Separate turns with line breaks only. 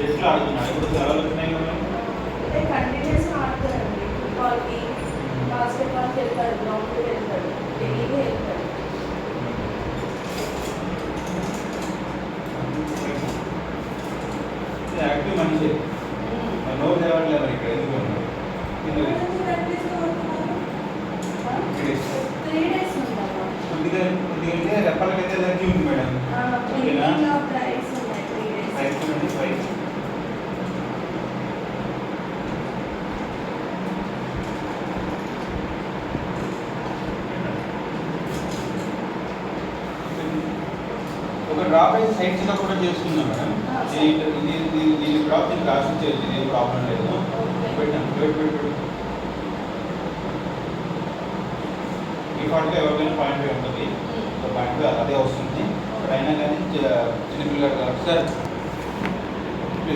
ఎట్లా ఆడుతున్నాడు ఇప్పుడు సెలవులు ఉన్నాయి కదా
అంటే కంటిన్యూస్ ఆడుతారండి. ఫుట్బాల్కి బాస్కెట్బాల్కి వెళ్తాడు, గ్రౌండ్కి వెళ్తాడు, డైలీ వెళ్తాడు.
యాక్టివ్ మనిషి నోరు తేవట్లేదు మరి ఇక్కడ ఎందుకు
త్రీ డేస్ ఉంటాము.
కొద్దిగా కొద్దిగా రెప్పలకైతే ఎనర్జీ ఉంది మేడం. ఓకేనా
ప్రైస్ ఉన్నాయి 3 days.
5 నుండి 5 ఒక డ్రాప్ అయితే సైడ్ చెకప్ కూడా చేసుకుందాం మేడం. దీని డ్రాప్ దీనికి రాసిచ్చేది ఏం ప్రాబ్లం లేదు. పెట్టాను పెట్టు డిఫాల్ట్గా ఎవరికైనా పాయింట్ ఉంటుంది. పాయింట్ అదే వస్తుంది. అయినా కానీ చిన్నపిల్లలు సార్